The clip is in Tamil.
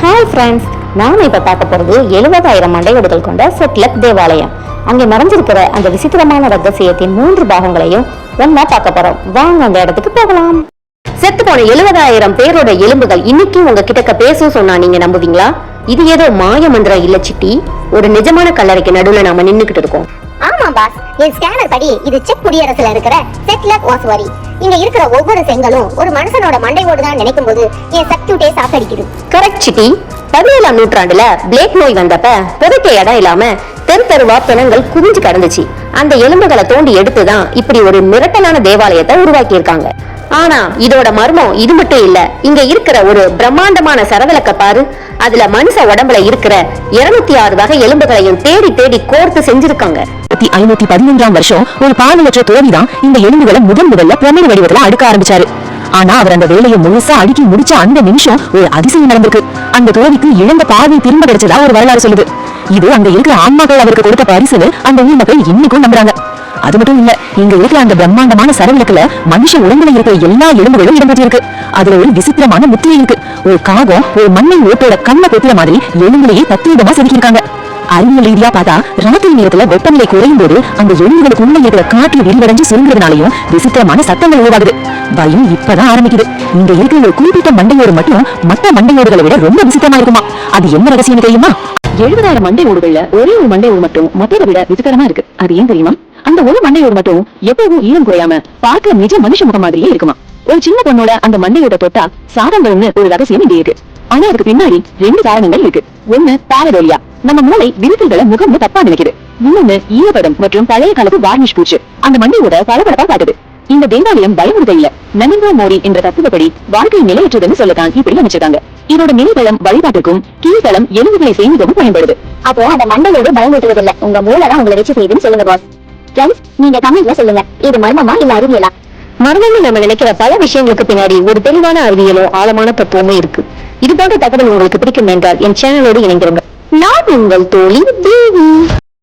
ஹாய் ஃப்ரெண்ட்ஸ், நாம இப்ப பார்க்க போறது 70,000 மண்டையோடுகள் கொண்ட செட்லக் தேவாலயம். அங்கே மறைஞ்சிருக்கிற அந்த விசித்திரமான ரகசியத்தின் 3 பாகங்களையும் ஒன்னா பார்க்க போறோம். வாங்க அந்த இடத்துக்கு போகலாம். செத்து போன 70,000 பேரோட எலும்புகள் இன்னைக்கு உங்க கிட்ட பேசும் சொன்னா நீங்க நம்புவீங்களா? இது ஏதோ மாய மந்திரம் இல்ல சிட்டி, ஒரு நிஜமான கல்லறைக்கு நடுவுல நாம நின்னுக்கிட்டு இருக்கோம். ஆமா பாஸ், என் ஸ்கேனர் படி இது செக் குடியரசுல இருக்கிற செட்லக் ஓஸ்வரி. இங்க இருக்கிற ஒவ்வொரு செங்கலும் ஒரு மனுஷனோட மண்டையோடு தான் நினைக்கும் போது என் சர்க்யூட்டே சாத்தடிக்குது. Correct city. 17ஆம் நூற்றாண்டுல பிளேக் நோய் வந்தப்ப புதைக்க இடம் இல்லாம தெரு தெருவா பிணங்கள் குவிஞ்சு கிடந்துச்சு. அந்த எலும்புகளை தோண்டி எடுத்துதான் இப்படி ஒரு மிரட்டலான தேவாலயத்தை உருவாக்கி இருக்காங்க. ஆனா இதோட மர்மம் இது மட்டும் இல்ல. இங்க இருக்கிற ஒரு பிரம்மாண்டமான சரவிளக்க பாரு, அதுல மனுஷ உடம்புல இருக்கிற 206 வகை எலும்புகளையும் தேடி தேடி கோர்த்து செஞ்சிருக்காங்க. 1513ஆம் வருஷம் ஒரு பார்வையற்ற துறவிதான் இந்த எலும்புகளை முதல்ல பிரமிடு வடிவத்துல அடுக்க ஆரம்பிச்சாரு. ஆனா அவர் அந்த வேலையை முழுசா அடுக்கி முடிச்ச அந்த நிமிஷம் ஒரு அதிசயம் நடந்திருக்கு. அந்த துறவிக்கு இழந்த பார்வை திரும்ப கிடைச்சதா ஒரு வரலாறு சொல்லுது. இது அங்க இருக்கிற ஆன்மாக்கள் அவருக்கு கொடுத்த பரிசுன்னு அந்த ஊர் மக்கள் இன்னைக்கும் நம்புறாங்க. அது மட்டும் இல்ல, இங்க இருக்கிற அந்த பிரம்மாண்டமான சரவிளக்குல மனுஷ உடம்புல இருக்கிற எல்லா எலும்புகளும் இடம்பெற்றிருக்கு. அதுல ஒரு விசித்திரமான முத்திரை இருக்கு. ஒரு காகம் ஒரு மண்ணை ஓட்டோட கண்ணை பொத்துற மாதிரி எலும்புலையே தத்துவமா செதுக்கியிருக்காங்க. அறிவியல் ரீதியா பார்த்தா ராத்திரி நேரத்துல வெப்பநிலை குறையும் போது அந்த எலும்புகளுக்கு உள்ள இருக்கிற காற்று விரிவடைஞ்சு சுருங்குறதுனாலயும் விசித்திரமான சத்தங்கள் உருவாகுது. பயம் இப்பதான் ஆரம்பிக்குது. இங்க இருக்கிற ஒரு குறிப்பிட்ட மண்டையோடு மட்டும் மற்ற மண்டையோடுகளை விட ரொம்ப விசித்திரமா இருக்குமா? அது என்ன ரகசியம் தெரியுமா? 70,000 மண்டையோடுகள்ல ஒரே ஒரு மண்டையோடு மட்டும் மற்றதை விட விசித்திரமா இருக்கு. அது ஏன் தெரியுமா? அந்த ஒரு மண்டையோடு மட்டும் எப்பவும் ஈரம் குறையாம பார்க்க நிஜ மனுஷ முகம் மாதிரியே இருக்குமா. ஒரு சின்ன பொண்ணோட அந்த மண்டையோட தொட்டா சாதம் வரும்னு ஒரு ரகசியம் இங்கே இருக்கு. ஆனா அதுக்கு பின்னாடி 2 காரணங்கள் இருக்கு. ஒண்ணு பாரடோலியா, நம்ம மூளை விரிசல்களை முகம்னு தப்பா நினைக்குது. இன்னொன்னு ஈரப்பதம் மற்றும் பழைய காலத்து வார்னிஷ் பூச்சு அந்த மண்டையோட பளபளப்பா காட்டுது. இந்த தேவாலயம் பயமுறுத்த இல்ல, நரேந்திர மோடி என்ற தத்துவப்படி வாழ்க்கை நிலையற்றதுன்னு சொல்லத்தான் இப்படி அமைச்சிருக்காங்க. இதோட மேல்தளம் வழிபாட்டுக்கும் கீழ்தளம் எலும்புகளை சேமிக்கவும் பயன்படுது. அப்போ அந்த மண்டையோடு பயமுறுத்துவது இல்ல, உங்க மூளை தான் உங்களை வச்சு செய்யுதுன்னு சொல்லுங்க பாஸ். ஃப்ரெண்ட்ஸ், நீங்க கமெண்ட்ல சொல்லுங்க, இது மர்மமா இல்ல அறிவியலா? மர்மம்னு நம்ம நினைக்கிற பல விஷயங்களுக்கு பின்னாடி ஒரு தெளிவான அறிவியலோ ஆழமான தத்துவமும் இருக்கு. இது போன்ற தகவல் உங்களுக்கு பிடிக்கும் என்றால் என் சேனலோடு இணைந்திருங்க. நான் உங்கள் தோழி தேவி.